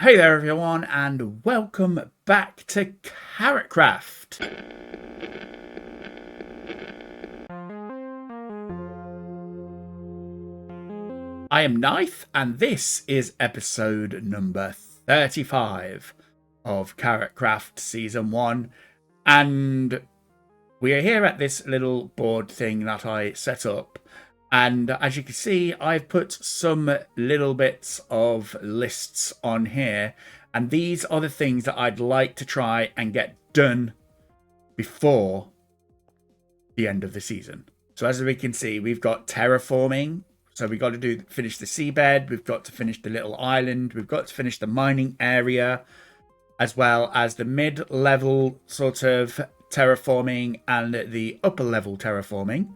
Hey there everyone and welcome back to KarotKraft. I am Nythe and this is episode number 35 of KarotKraft Season 1, and we are here at this little board thing that I set up, and as you can see I've put some little bits of lists on here, and these are the things that I'd like to try and get done before the end of the season. So as we can see, we've got terraforming. So we've got to finish the seabed, we've got to finish the little island, we've got to finish the mining area, as well as the mid-level sort of terraforming and the upper level terraforming.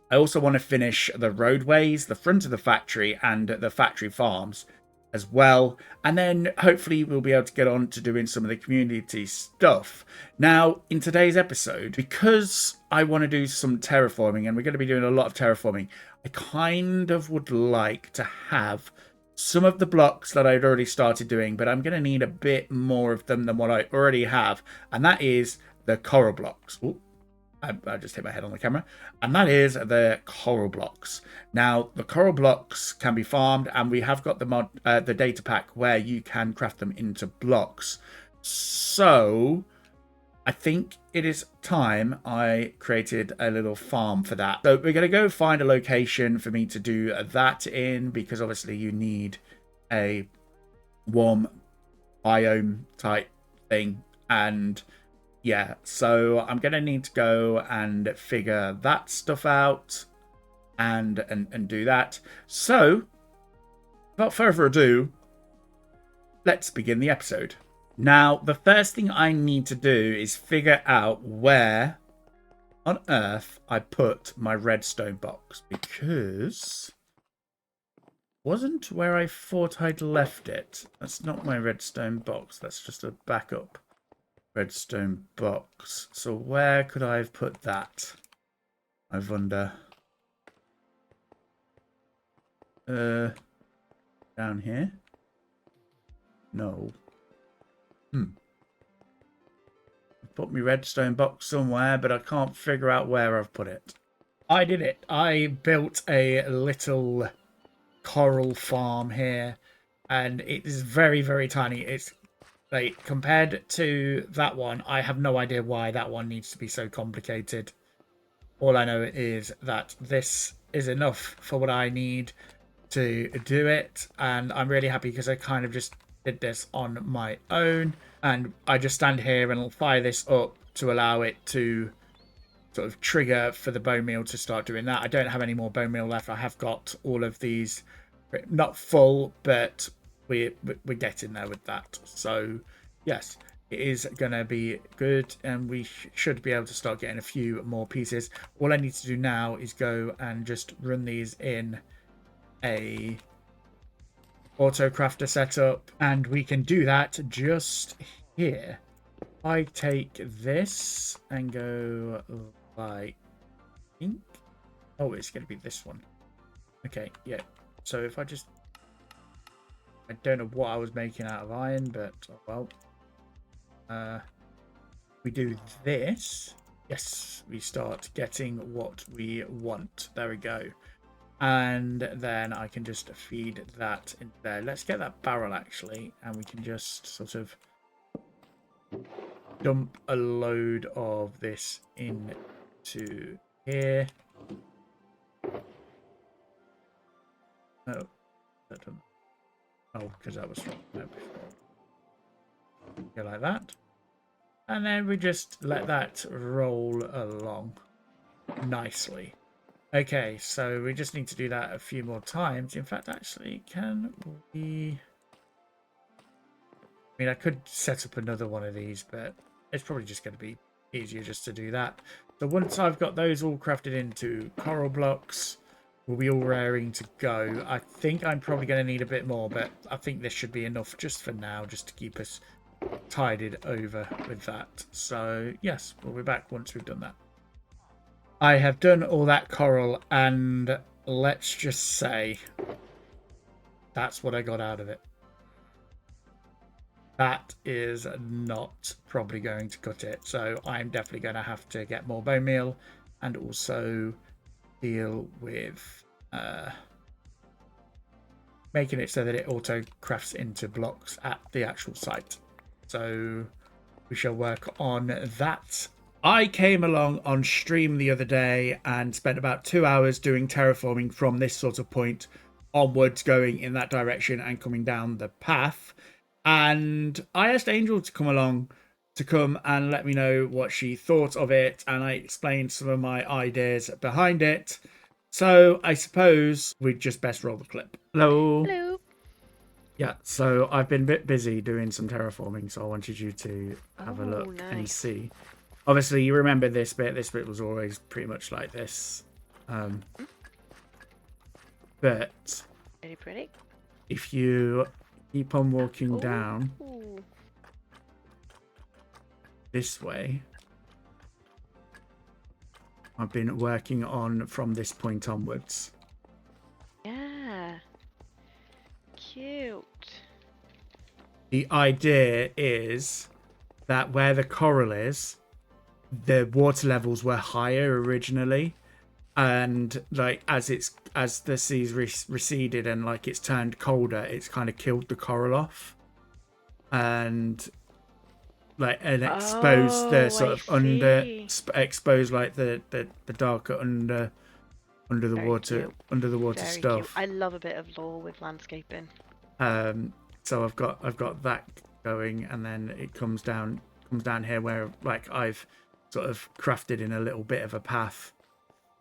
I also want to finish the roadways, the front of the factory, and the factory farms as well. And then hopefully we'll be able to get on to doing some of the community stuff. Now, in today's episode, because I want to do some terraforming, and we're going to be doing a lot of terraforming, I kind of would like to have some of the blocks that I'd already started doing, but I'm going to need a bit more of them than what I already have, and that is the coral blocks. Ooh, I just hit my head on the camera. And that is the coral blocks. Now, the coral blocks can be farmed, and we have got the data pack where you can craft them into blocks. So I think it is time I created a little farm for that. So we're going to go find a location for me to do that in, because obviously you need a warm biome type thing. And yeah, so I'm going to need to go and figure that stuff out and do that. So without further ado, let's begin the episode. Now, the first thing I need to do is figure out where on earth I put my redstone box, because wasn't where I thought I'd left it. That's not my redstone box. That's just a backup redstone box. So where could I have put that? I wonder. Down here? No. Put my redstone box somewhere, but I can't figure out where I've put it. I did it. I built a little coral farm here, and it is very, very tiny. It's like, compared to that one, I have no idea why that one needs to be so complicated. All I know is that this is enough for what I need to do it, and I'm really happy because I kind of just did this on my own, and I just stand here and I'll fire this up to allow it to sort of trigger for the bone meal to start doing that. I don't have any more bone meal left. I have got all of these, not full, but we're getting there with that. So yes, it is gonna be good, and we should be able to start getting a few more pieces. All I need to do now is go and just run these in a auto crafter setup, and we can do that just here. I take this and go like, oh, it's going to be this one. Okay, yeah. So if I just, I don't know what I was making out of iron, but oh well. We do this. Yes, we start getting what we want. There we go. And then I can just feed that in there. Let's get that barrel actually, and we can just sort of dump a load of this into here. Oh, because that was from there before. Go like that. And then we just let that roll along nicely. Okay, so we just need to do that a few more times. In fact, actually, can we... I mean, I could set up another one of these, but it's probably just going to be easier just to do that. So once I've got those all crafted into coral blocks, we'll be all raring to go. I think I'm probably going to need a bit more, but I think this should be enough just for now, just to keep us tidied over with that. So yes, we'll be back once we've done that. I have done all that coral, and let's just say that's what I got out of it. that is not probably going to cut it. So I'm definitely going to have to get more bone meal and also deal with making it so that it auto crafts into blocks at the actual site. So we shall work on that. I came along on stream the other day and spent about 2 hours doing terraforming from this sort of point onwards, going in that direction and coming down the path. And I asked Angel to come along to come and let me know what she thought of it, and I explained some of my ideas behind it. So I suppose we'd just best roll the clip. Hello. Hello. Yeah, so I've been a bit busy doing some terraforming, so I wanted you to have a look Nice. and see. Obviously, you remember this bit. This bit was always pretty much like this. But Very pretty. if you keep on walking down this way, I've been working on from this point onwards. Yeah. Cute. The idea is that where the coral is, the water levels were higher originally, and like as the seas receded and like it's turned colder, it's kind of killed the coral off, and exposed the sort of exposed like the darker under the water Very stuff. Cute. I love a bit of lore with landscaping. So I've got that going, and then it comes down here where like I've sort of crafted in a little bit of a path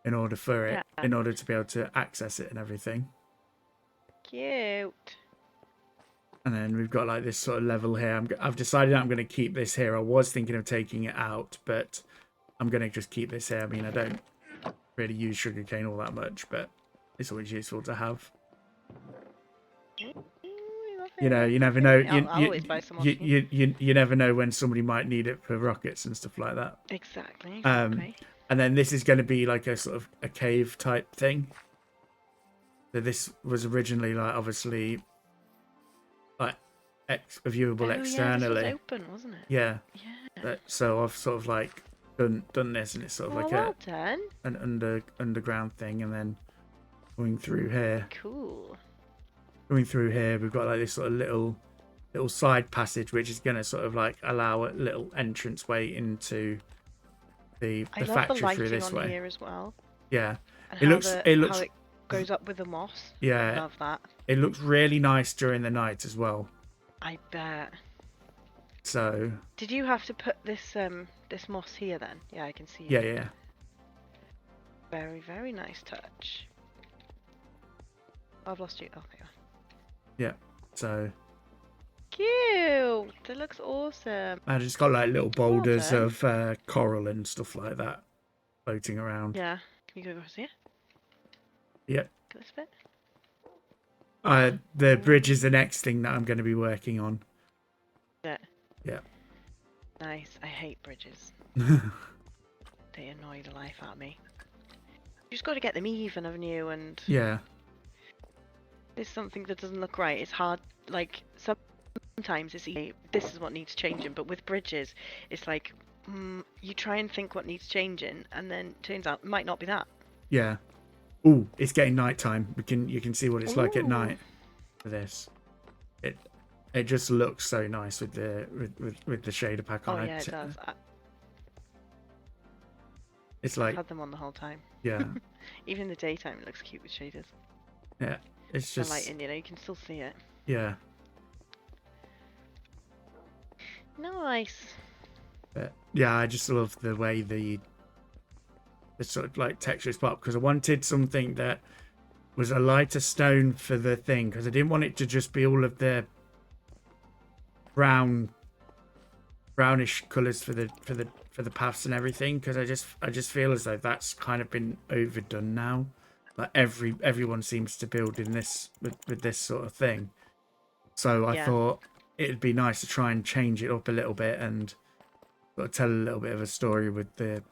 in order to be able to access it and everything. Cute. And then we've got like this sort of level here. I've decided I'm going to keep this here. I was thinking of taking it out, but I'm going to just keep this here. I mean, I don't really use sugarcane all that much, but it's always useful to have. You know, you never know. You never know when somebody might need it for rockets and stuff like that. Exactly. And then this is going to be like a sort of a cave type thing. So this was originally like obviously like viewable externally. Yeah, this was open, wasn't it? Yeah. So I've sort of like done this, and it's sort of like an underground thing, and then going through here. Cool. Going through here, we've got like this sort of little side passage, which is going to sort of like allow a little entrance way into the factory through this way. Here as well. Yeah, and it looks how it goes up with the moss. Yeah, I love that. It looks really nice during the night as well. I bet. So. Did you have to put this this moss here then? Yeah, I can see. Yeah. Very, very nice touch. I've lost you. Oh, there you are. Yeah, so cute. It looks awesome. And it's got like little boulders of coral and stuff like that floating around. Yeah. Can you go across here? Yep. This bit. The bridge is the next thing that I'm going to be working on. Yeah. Nice. I hate bridges. They annoy the life out of me. You just got to get them even, haven't you? And yeah. There's something that doesn't look right. It's hard. Like sometimes it's easy. This is what needs changing. But with bridges, it's like you try and think what needs changing, and then turns out it might not be that. Yeah. Ooh, it's getting nighttime. You can see what it's like at night. For this, it just looks so nice with the shader pack on it. Oh yeah, it does. It's like I've had them on the whole time. Yeah. Even in the daytime, it looks cute with shaders. Yeah. It's just the lighting, you can still see it. Yeah. Nice. But yeah, I just love the way the sort of like textures pop, because I wanted something that was a lighter stone for the thing, because I didn't want it to just be all of the brownish colours for the paths and everything, because I just feel as though that's kind of been overdone now. Like everyone seems to build in this with this sort of thing. So I thought it'd be nice to try and change it up a little bit and sort of tell a little bit of a story with the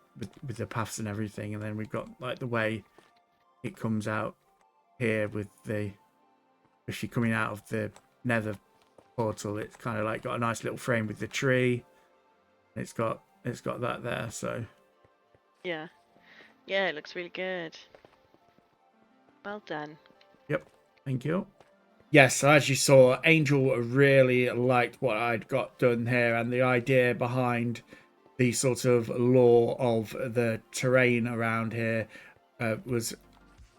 paths and everything. And then we've got like the way it comes out here with the, especially coming out of the nether portal. It's kind of like got a nice little frame with the tree. It's got that there. So Yeah. Yeah, it looks really good. Well done. yep, thank you. Yes, so as you saw, Angel really liked what I'd got done here and the idea behind the sort of lore of the terrain around here was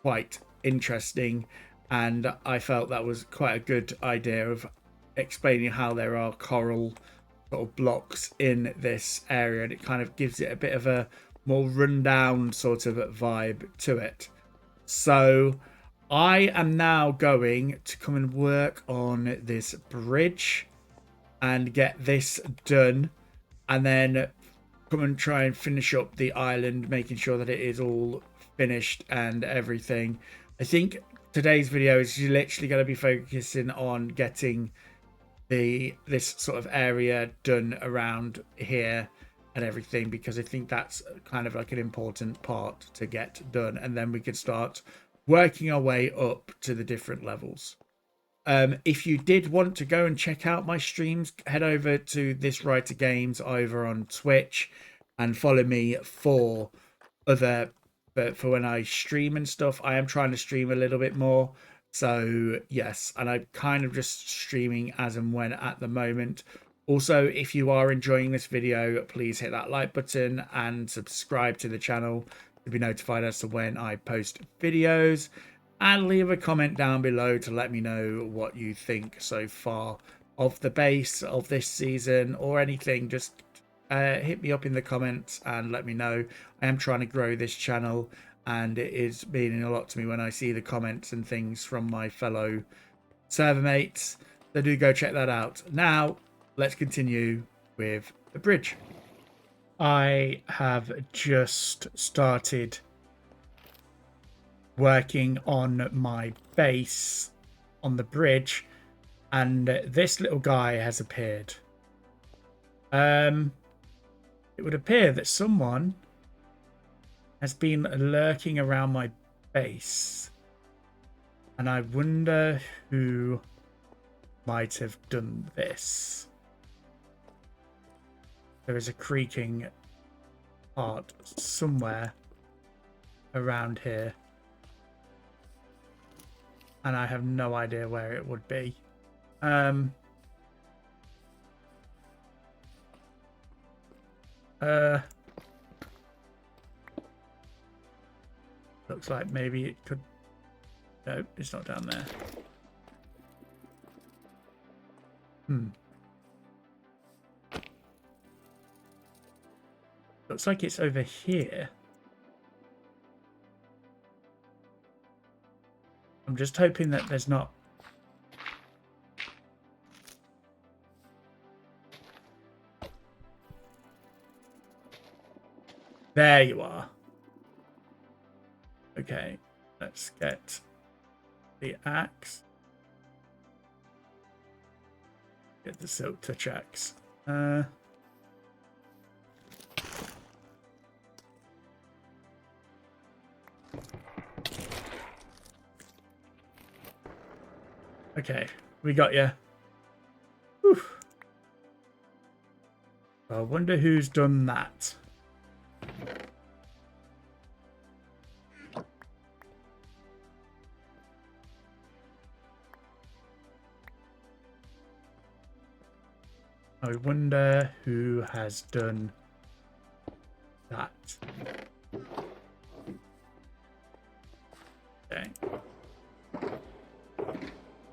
quite interesting, and I felt that was quite a good idea of explaining how there are coral sort of blocks in this area, and it kind of gives it a bit of a more rundown sort of vibe to it. So I am now going to come and work on this bridge and get this done, and then come and try and finish up the island, making sure that it is all finished and everything. I think today's video is literally going to be focusing on getting this sort of area done around here and everything, because I think that's kind of like an important part to get done, and then we could start working our way up to the different levels. If you did want to go and check out my streams, head over to This Writer Games over on Twitch and follow me for for when I stream and stuff. I am trying to stream a little bit more. So yes, and I'm kind of just streaming as and when at the moment. Also, if you are enjoying this video, please hit that like button and subscribe to the channel to be notified as to when I post videos. And leave a comment down below to let me know what you think so far of the base of this season or anything. Just hit me up in the comments and let me know. I am trying to grow this channel, and it is meaning a lot to me when I see the comments and things from my fellow server mates. So do go check that out. Now, let's continue with the bridge. I have just started working on my base on the bridge, and this little guy has appeared. It would appear that someone has been lurking around my base, and I wonder who might have done this. There is a creaking part somewhere around here, and I have no idea where it would be. Looks like maybe it could... No, it's not down there. Looks like it's over here. I'm just hoping that there's not... There you are. Okay, let's get the axe. Get the silk touch axe. Okay, we got you. Whew. I wonder who's done that. I wonder who has done that. Okay.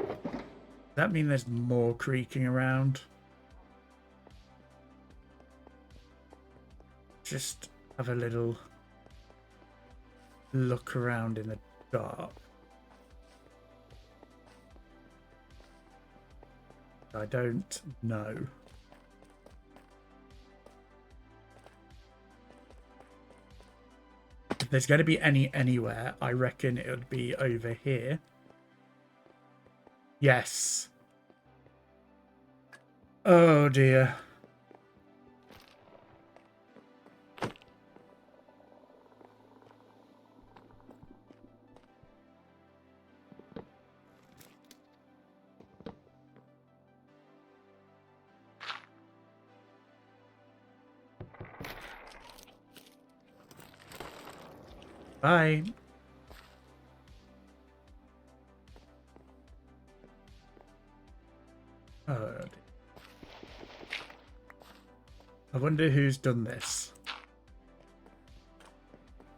Does that mean there's more creaking around? Just have a little look around in the dark. I don't know. If there's going to be anywhere, I reckon it would be over here. Yes. Oh dear. Bye. Oh, dear. I wonder who's done this.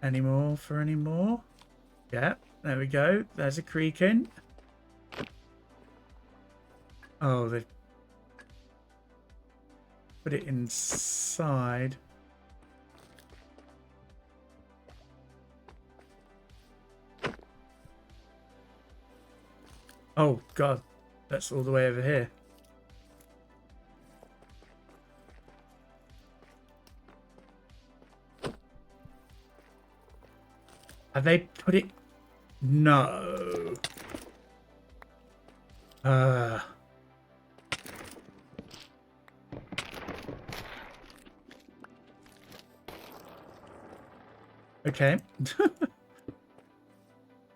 Any more for any more? Yeah, there we go. There's a creaking. Oh, they've put it inside. Oh, God. That's all the way over here. Have they put it? No. Okay.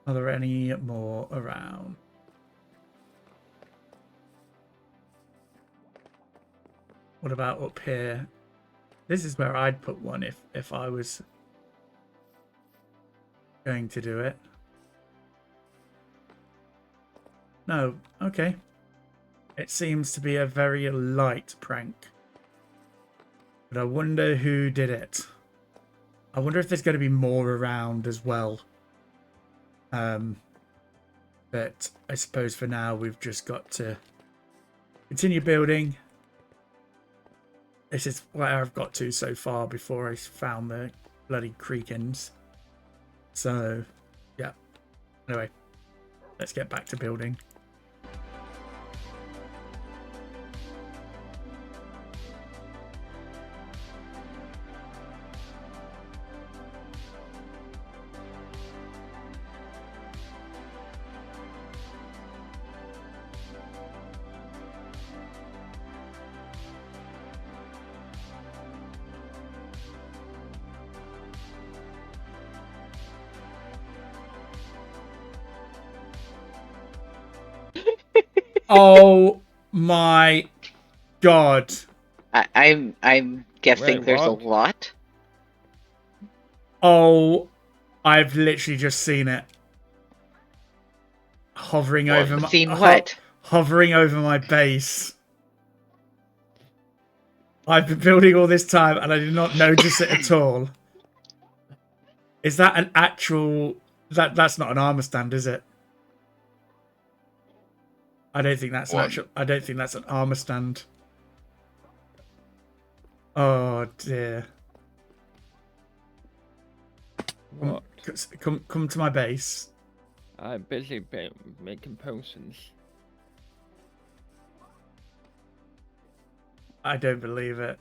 Are there any more around? What about up here? This is where I'd put one if I was going to do it. No. Okay. It seems to be a very light prank. But I wonder who did it. I wonder if there's going to be more around as well. But I suppose for now we've just got to continue building. This is where I've got to so far before I found the bloody creakins. So, yeah. Anyway, let's get back to building. Oh my God. I'm guessing Wait, there's a what? lot. Oh, I've literally just seen it. Hovering What? over my Seen what? hovering over my base. I've been building all this time and I did not notice it at all. Is that an actual that's not an armor stand, is it? I don't think that's an What? actual I don't think that's an armor stand. Oh dear. What? Come to my base. I'm busy making potions. I don't believe it.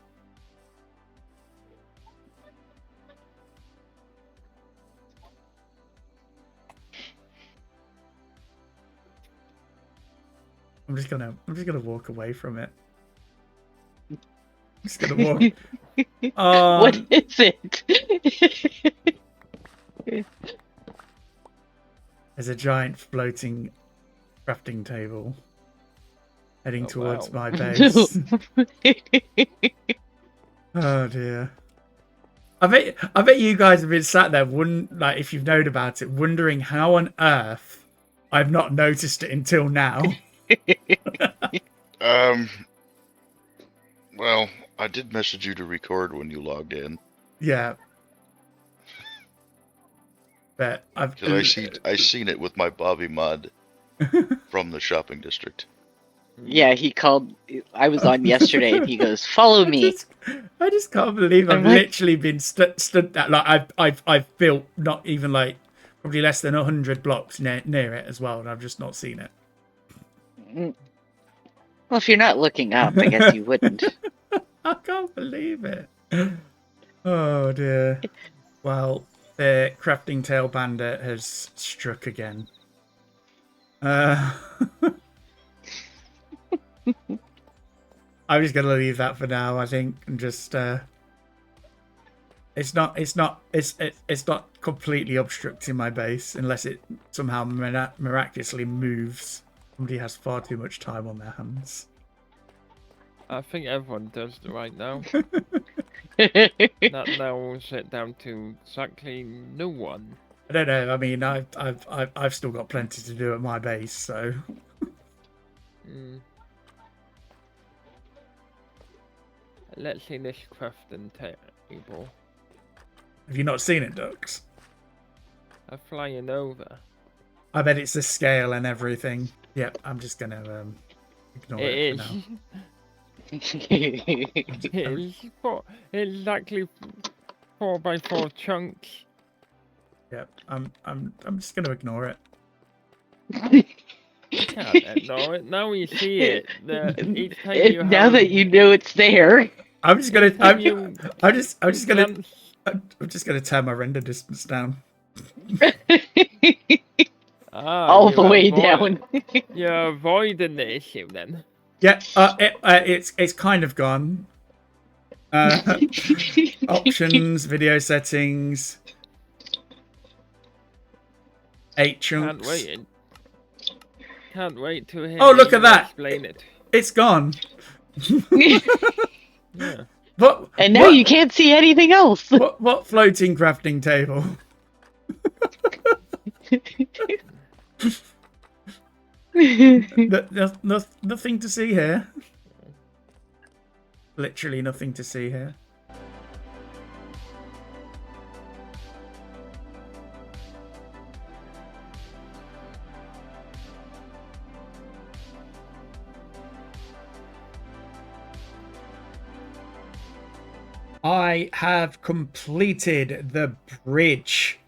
I'm just gonna walk away from it. I'm just gonna walk. What is it? There's a giant floating crafting table heading towards wow. my base. Oh dear. I bet you guys have been sat there, like if you've known about it, wondering how on earth I've not noticed it until now. Well, I did message you to record when you logged in. Yeah. But Because I seen it with my Bobby mod from the shopping district. Yeah, he called. I was on yesterday, and he goes, "Follow me." I just can't believe I've I'm like- literally been stood that like I've built not even like probably less than 100 blocks near it as well, and I've just not seen it. Well, if you're not looking up, I guess you wouldn't. I can't believe it. Oh dear. Well, the Crafting Table Bandit has struck again. I'm just gonna leave that for now, I think, and just it's not completely obstructing my base unless it somehow miraculously moves. Somebody has far too much time on their hands. I think everyone does right now. That narrows it down to exactly no one. I don't know. I mean, I've still got plenty to do at my base, so. Mm. Let's see this crafting table. Have you not seen it, Dux? I'm flying over. I bet it's the scale and everything. Yep, I'm just gonna ignore It it for is. now. It is exactly 4x4 chunks. Yep, I'm just gonna ignore it. You can't ignore it. Now you see it. Each time you Now have that you know it's there. I'm just gonna. you I'm just gonna. glance. I'm just gonna turn my render distance down. All the way down. You're avoiding the issue then. Yeah, it's kind of gone. Options, video settings, 8 chunks. Can't wait to hear. Oh, look at you that! Explain it. It's gone. Yeah. What? And now what, you can't see anything else. What floating crafting table? Nothing to see here. Literally nothing to see here. I have completed the bridge.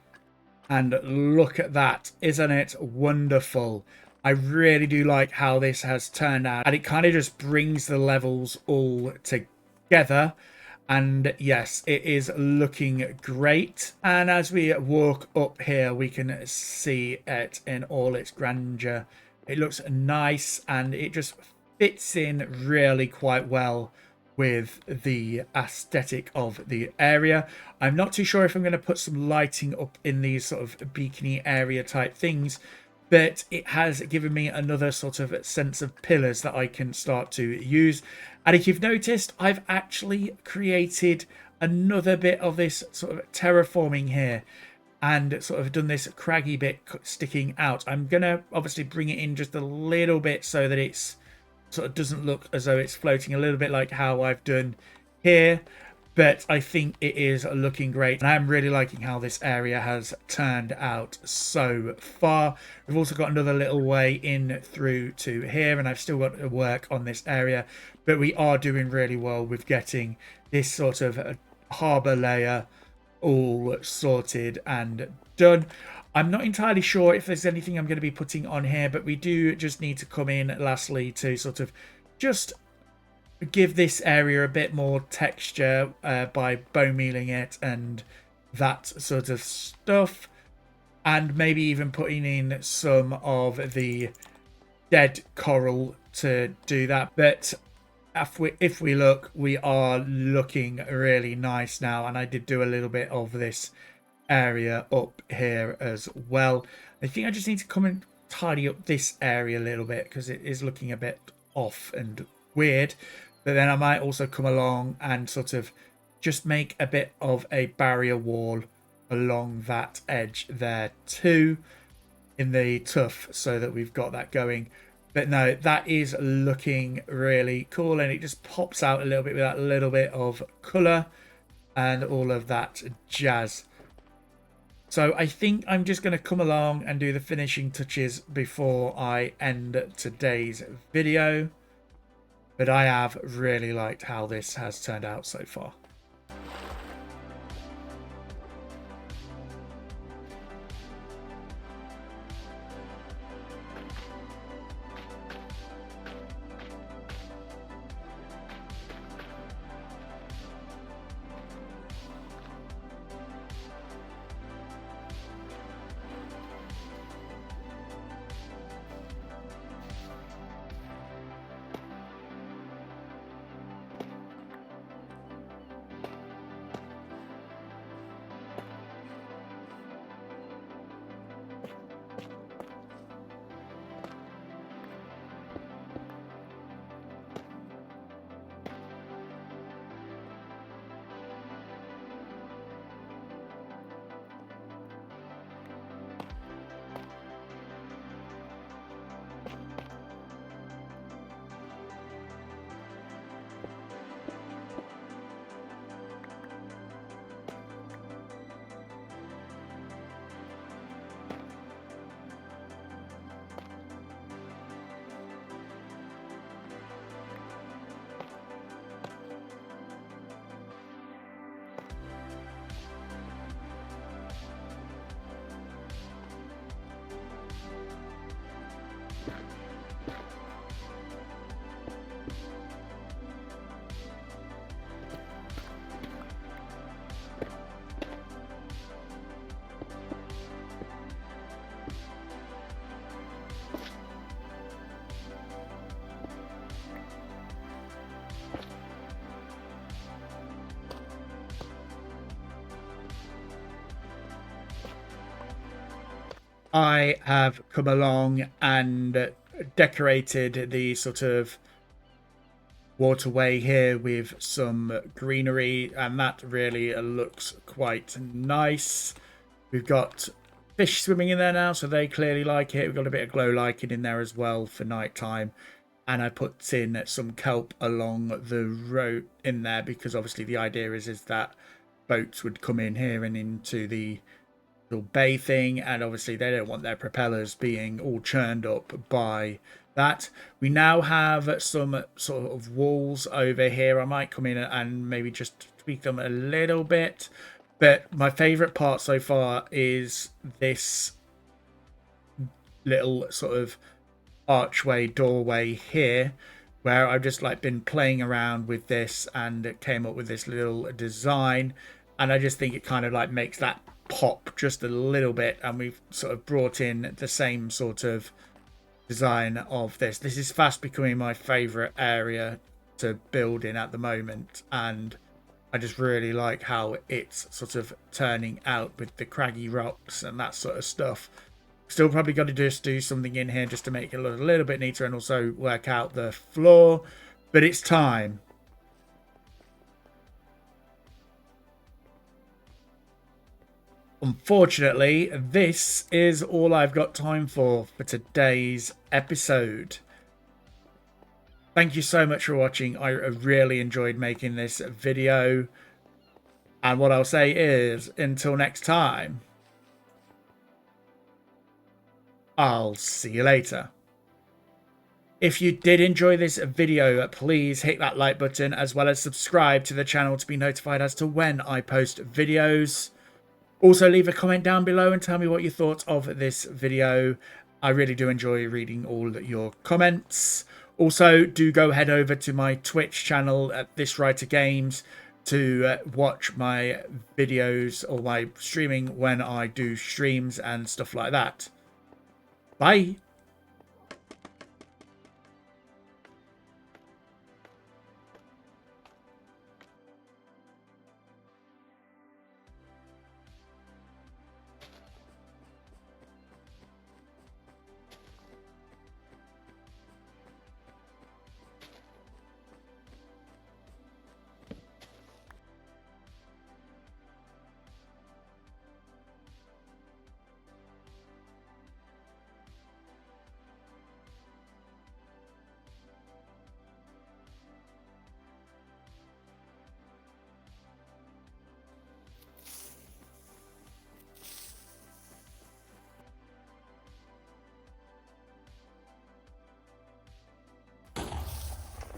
And look at that. Isn't it wonderful? I really do like how this has turned out. And it kind of just brings the levels all together. And yes, it is looking great. And as we walk up here, we can see it in all its grandeur. It looks nice and it just fits in really quite well with the aesthetic of the area. I'm not too sure if I'm going to put some lighting up in these sort of beacony area type things, but it has given me another sort of sense of pillars that I can start to use. And if you've noticed, I've actually created another bit of this sort of terraforming here and sort of done this craggy bit sticking out. I'm going to obviously bring it in just a little bit so that it's sort of doesn't look as though it's floating, a little bit like how I've done here, but I think it is looking great and I'm really liking how this area has turned out so far. We've also got another little way in through to here and I've still got to work on this area, but we are doing really well with getting this sort of harbour layer all sorted and done. I'm not entirely sure if there's anything I'm going to be putting on here, but we do just need to come in lastly to sort of just give this area a bit more texture by bone mealing it and that sort of stuff. And maybe even putting in some of the dead coral to do that. But if we look, we are looking really nice now. And I did do a little bit of this area up here as well. I think I just need to come and tidy up this area a little bit because it is looking a bit off and weird. But then I might also come along and sort of just make a bit of a barrier wall along that edge there too in the tuff so that we've got that going. But no, that is looking really cool and it just pops out a little bit with that little bit of colour and all of that jazz. So I think I'm just going to come along and do the finishing touches before I end today's video. But I have really liked how this has turned out so far. I have come along and decorated the sort of waterway here with some greenery, and that really looks quite nice. We've got fish swimming in there now, so they clearly like it. We've got a bit of glow lighting in there as well for nighttime. And I put in some kelp along the road in there because obviously the idea is that boats would come in here and into the little bay thing, and obviously they don't want their propellers being all churned up by that. We now have some sort of walls over here. I might come in and maybe just tweak them a little bit, but my favorite part so far is this little sort of archway doorway here, where I've just like been playing around with this and it came up with this little design, and I just think it kind of like makes that pop just a little bit. And we've sort of brought in the same sort of design of this. This is fast becoming my favorite area to build in at the moment, and I just really like how it's sort of turning out with the craggy rocks and that sort of stuff. Still probably got to just do something in here just to make it look a little bit neater and also work out the floor. But it's time. Unfortunately, this is all I've got time for today's episode. Thank you so much for watching. I really enjoyed making this video. And what I'll say is, until next time, I'll see you later. If you did enjoy this video, please hit that like button as well as subscribe to the channel to be notified as to when I post videos. Also, leave a comment down below and tell me what you thought of this video. I really do enjoy reading all your comments. Also, do go head over to my Twitch channel at This Writer Games to watch my videos or my streaming when I do streams and stuff like that. Bye.